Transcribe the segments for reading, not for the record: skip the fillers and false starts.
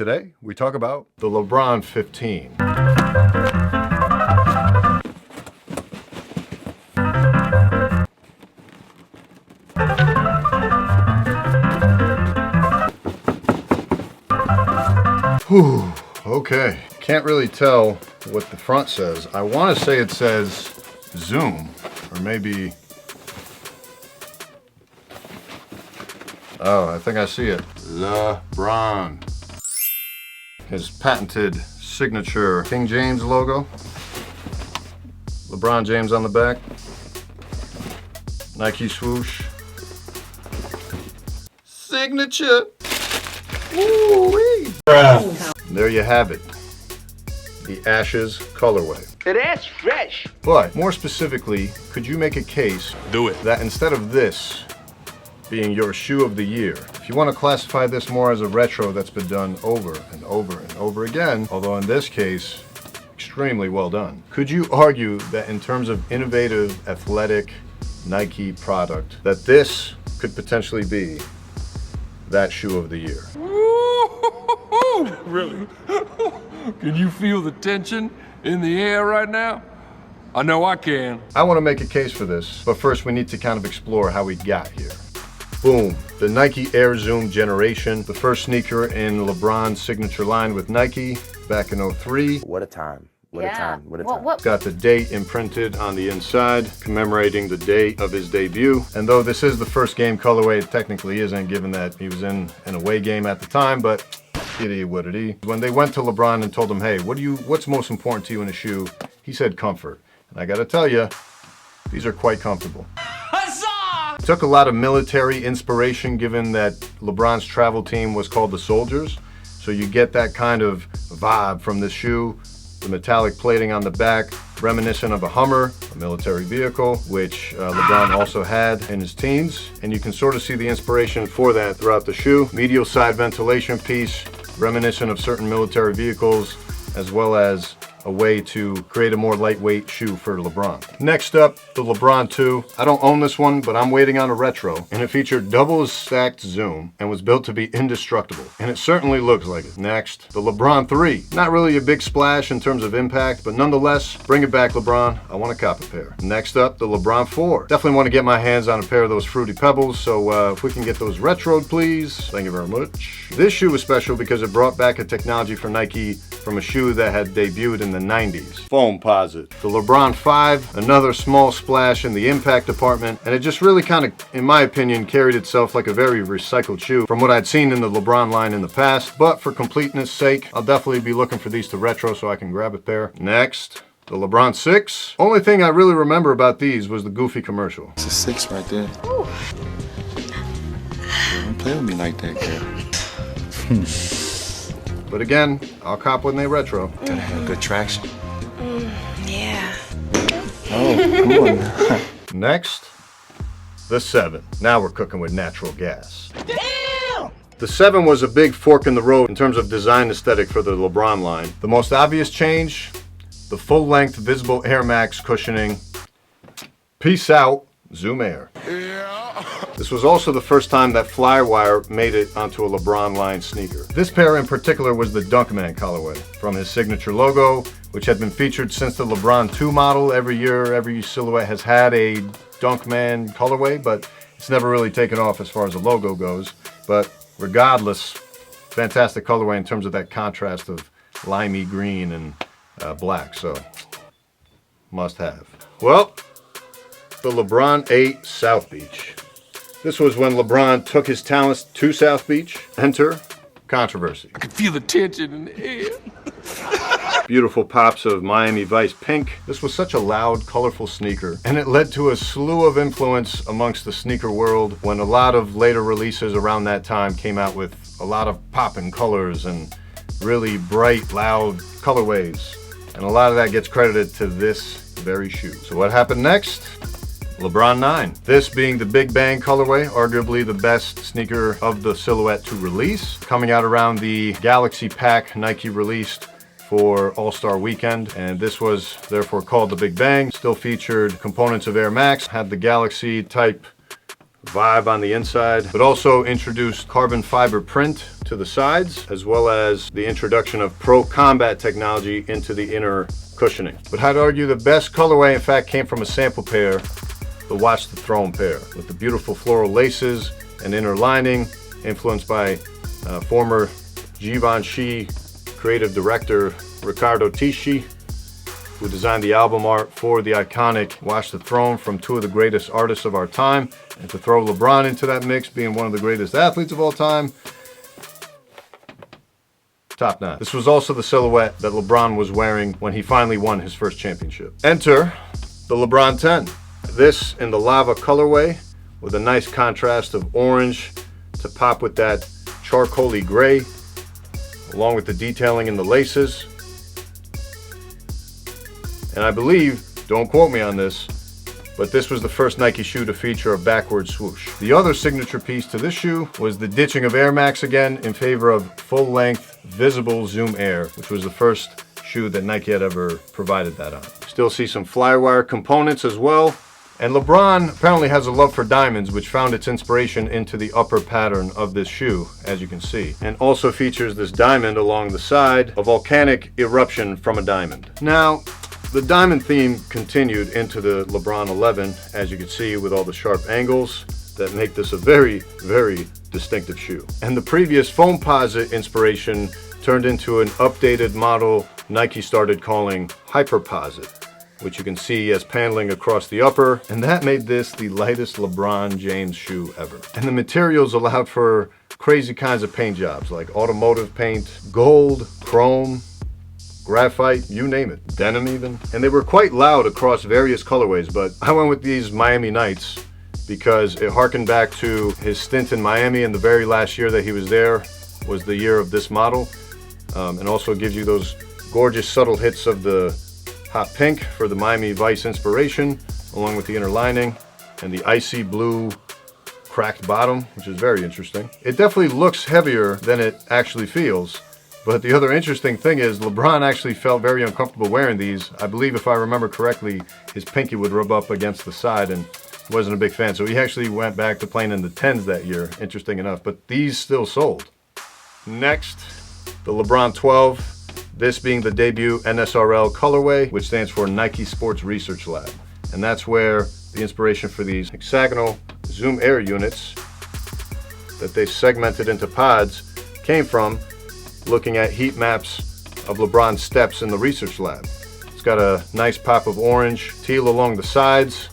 Today, we talk about the LeBron 15. Whew, okay. Can't really tell what the front says. I want to say it says Zoom, or maybe... Oh, I think I see it. LeBron. His patented signature King James logo. LeBron James on the back. Nike swoosh. Signature. Woo-wee. There you have it. The Ashes colorway. That's fresh. But more specifically, could you make a case that instead of this being your shoe of the year, if you want to classify this more as a retro that's been done over and over and over again, although in this case, extremely well done, could you argue that in terms of innovative, athletic Nike product, that this could potentially be that shoe of the year? Really? Can you feel the tension in the air right now? I know I can. I want to make a case for this, but first we need to kind of explore how we got here. Boom, the Nike Air Zoom generation, the first sneaker in LeBron's signature line with Nike back in '03. What a time. What a time. What a time. It's got the date imprinted on the inside, commemorating the date of his debut. And though this is the first game colorway, it technically isn't, given that he was in an away game at the time, but itty what it is. When they went to LeBron and told him, hey, what's most important to you in a shoe? He said comfort. And I gotta tell you, these are quite comfortable. It took a lot of military inspiration, given that LeBron's travel team was called the Soldiers. So you get that kind of vibe from this shoe. The metallic plating on the back, reminiscent of a Hummer, a military vehicle, which LeBron also had in his teens. And you can sort of see the inspiration for that throughout the shoe. Medial side ventilation piece, reminiscent of certain military vehicles, as well as a way to create a more lightweight shoe for LeBron. Next up, the LeBron 2. I don't own this one, but I'm waiting on a retro, and it featured double stacked zoom and was built to be indestructible, and it certainly looks like it. Next, the LeBron 3. Not really a big splash in terms of impact, but nonetheless, bring it back, LeBron. I want a cop a pair. Next up, the LeBron 4. Definitely want to get my hands on a pair of those Fruity Pebbles, so if we can get those retroed, please. Thank you very much. This shoe was special because it brought back a technology for Nike from a shoe that had debuted in the 90s. Foamposite. The LeBron 5, another small splash in the impact department, and it just really kind of, in my opinion, carried itself like a very recycled shoe from what I'd seen in the LeBron line in the past, but for completeness sake, I'll definitely be looking for these to retro so I can grab a pair. Next, the LeBron 6. Only thing I really remember about these was the Goofy commercial. It's a 6 right there. Ooh. Don't play with me like that, girl. But again, I'll cop when they retro. Gotta have good traction. Yeah. Oh, come on. Next, the 7. Now we're cooking with natural gas. Damn! The 7 was a big fork in the road in terms of design aesthetic for the LeBron line. The most obvious change, the full-length visible Air Max cushioning. Peace out, Zoom Air. This was also the first time that Flywire made it onto a LeBron line sneaker. This pair in particular was the Dunkman colorway, from his signature logo, which had been featured since the LeBron 2 model. Every year, every silhouette has had a Dunkman colorway, but it's never really taken off as far as the logo goes. But regardless, fantastic colorway in terms of that contrast of limey green and black, so must have. Well, the LeBron 8 South Beach. This was when LeBron took his talents to South Beach. Enter controversy. I can feel the tension in the air. Beautiful pops of Miami Vice pink. This was such a loud, colorful sneaker, and it led to a slew of influence amongst the sneaker world when a lot of later releases around that time came out with a lot of poppin' colors and really bright, loud colorways. And a lot of that gets credited to this very shoe. So what happened next? LeBron 9. This being the Big Bang colorway, arguably the best sneaker of the silhouette to release. Coming out around the Galaxy Pack Nike released for All-Star Weekend, and this was therefore called the Big Bang. Still featured components of Air Max, had the Galaxy type vibe on the inside, but also introduced carbon fiber print to the sides, as well as the introduction of Pro Combat technology into the inner cushioning. But I'd argue the best colorway, in fact, came from a sample pair, the Watch the Throne pair, with the beautiful floral laces and inner lining, influenced by former Givenchy creative director Riccardo Tisci, who designed the album art for the iconic Watch the Throne from two of the greatest artists of our time. And to throw LeBron into that mix, being one of the greatest athletes of all time, top notch. This was also the silhouette that LeBron was wearing when he finally won his first championship. Enter the LeBron 10. This in the lava colorway with a nice contrast of orange to pop with that charcoaly gray, along with the detailing in the laces. And I believe, don't quote me on this, but this was the first Nike shoe to feature a backward swoosh. The other signature piece to this shoe was the ditching of Air Max again in favor of full-length visible Zoom Air, which was the first shoe that Nike had ever provided that on. Still see some Flywire components as well. And LeBron apparently has a love for diamonds, which found its inspiration into the upper pattern of this shoe, as you can see. And also features this diamond along the side, a volcanic eruption from a diamond. Now, the diamond theme continued into the LeBron 11, as you can see, with all the sharp angles that make this a very, very distinctive shoe. And the previous Foamposite inspiration turned into an updated model Nike started calling Hyperposite, which you can see as paneling across the upper, and that made this the lightest LeBron James shoe ever. And the materials allowed for crazy kinds of paint jobs, like automotive paint, gold, chrome, graphite, you name it, denim even. And they were quite loud across various colorways, but I went with these Miami Nights because it harkened back to his stint in Miami, and the very last year that he was there was the year of this model, and also gives you those gorgeous subtle hits of the hot pink for the Miami Vice inspiration, along with the inner lining, and the icy blue cracked bottom, which is very interesting. It definitely looks heavier than it actually feels, but the other interesting thing is LeBron actually felt very uncomfortable wearing these. I believe, if I remember correctly, his pinky would rub up against the side and wasn't a big fan. So he actually went back to playing in the 10s that year, interesting enough, but these still sold. Next, the LeBron 12. This being the debut NSRL colorway, which stands for Nike Sports Research Lab. And that's where the inspiration for these hexagonal Zoom Air units that they segmented into pods came from, looking at heat maps of LeBron's steps in the research lab. It's got a nice pop of orange, teal along the sides,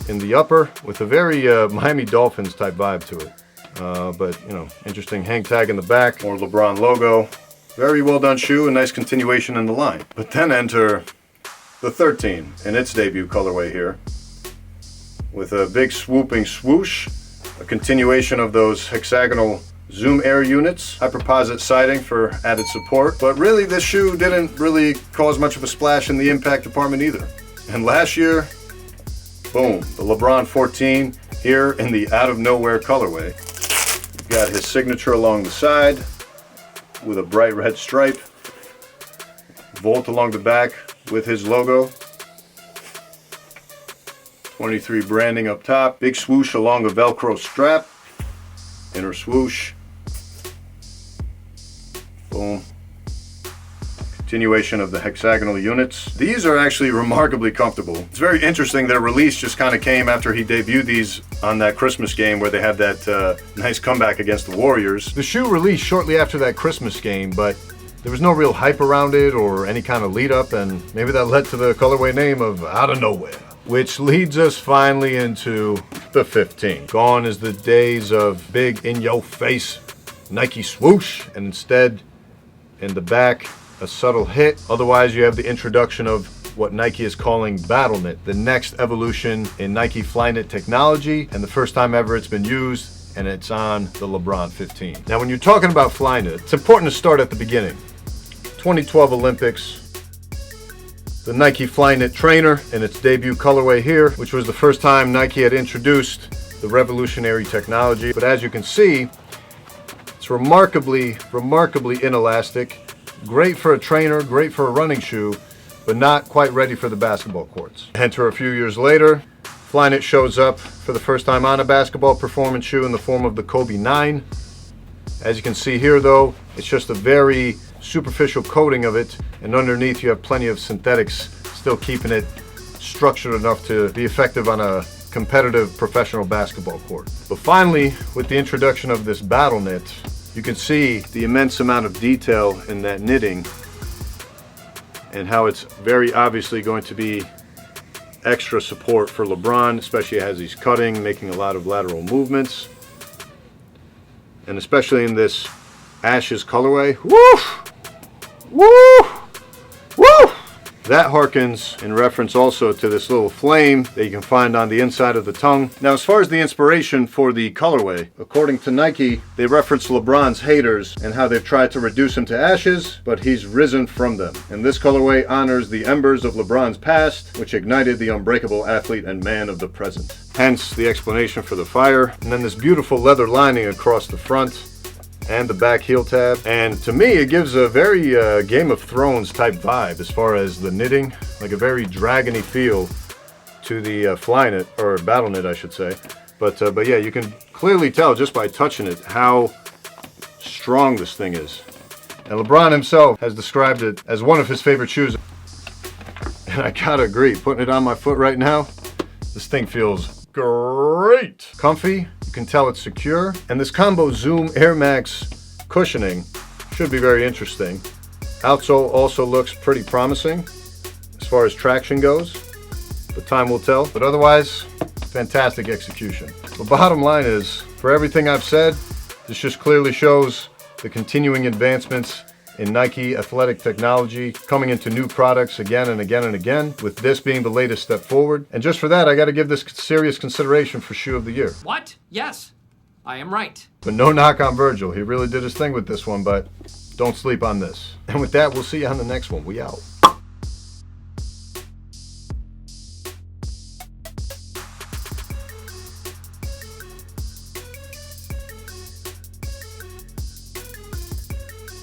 in the upper, with a very Miami Dolphins type vibe to it. But, you know, interesting hang tag in the back, more LeBron logo. Very well done shoe, a nice continuation in the line. But then enter the 13 in its debut colorway here, with a big swooping swoosh, a continuation of those hexagonal Zoom Air units, Hyperposite siding for added support. But really, this shoe didn't really cause much of a splash in the impact department either. And last year, boom, the LeBron 14 here in the out of nowhere colorway. Got his signature along the side with a bright red stripe, Volt along the back with his logo, 23 branding up top, big swoosh along a Velcro strap, inner swoosh, boom, continuation of the hexagonal units. These are actually remarkably comfortable. It's very interesting, their release just kind of came after he debuted these on that Christmas game where they had that nice comeback against the Warriors. The shoe released shortly after that Christmas game, but there was no real hype around it or any kind of lead up, and maybe that led to the colorway name of Out of Nowhere. Which leads us finally into the 15. Gone is the days of big in-your-face Nike swoosh, and instead, in the back, a subtle hit. Otherwise, you have the introduction of what Nike is calling Battleknit, the next evolution in Nike Flyknit technology, and the first time ever it's been used, and it's on the LeBron 15. Now, when you're talking about Flyknit, it's important to start at the beginning. 2012 Olympics, the Nike Flyknit trainer in its debut colorway here, which was the first time Nike had introduced the revolutionary technology. But as you can see, it's remarkably inelastic. Great for a trainer, great for a running shoe, but not quite ready for the basketball courts. Enter a few years later, Flyknit shows up for the first time on a basketball performance shoe in the form of the Kobe 9. As you can see here though, it's just a very superficial coating of it, and underneath you have plenty of synthetics, still keeping it structured enough to be effective on a competitive professional basketball court. But finally, with the introduction of this Battleknit, you can see the immense amount of detail in that knitting and how it's very obviously going to be extra support for Lebron, especially as he's cutting, making a lot of lateral movements. And especially in this Ashes colorway. Woo! Woo! Woo! That harkens in reference also to this little flame that you can find on the inside of the tongue. Now, as far as the inspiration for the colorway, according to Nike, they reference LeBron's haters and how they've tried to reduce him to ashes, but he's risen from them. And this colorway honors the embers of LeBron's past, which ignited the unbreakable athlete and man of the present. Hence the explanation for the fire. And then this beautiful leather lining across the front and the back heel tab. And to me, it gives a very Game of Thrones type vibe as far as the knitting, like a very dragony feel to the Flyknit, or Battleknit I should say. But yeah, you can clearly tell just by touching it how strong this thing is. And LeBron himself has described it as one of his favorite shoes. And I gotta agree, putting it on my foot right now, this thing feels great. Comfy, you can tell it's secure, and this combo Zoom Air Max cushioning should be very interesting. Outsole also looks pretty promising as far as traction goes, but time will tell. But otherwise, fantastic execution. The bottom line is, for everything I've said, this just clearly shows the continuing advancements in Nike athletic technology, coming into new products again and again and again, with this being the latest step forward. And just for that, I got to give this serious consideration for Shoe of the Year. What? Yes, I am right. But no knock on Virgil. He really did his thing with this one, but don't sleep on this. And with that, we'll see you on the next one. We out.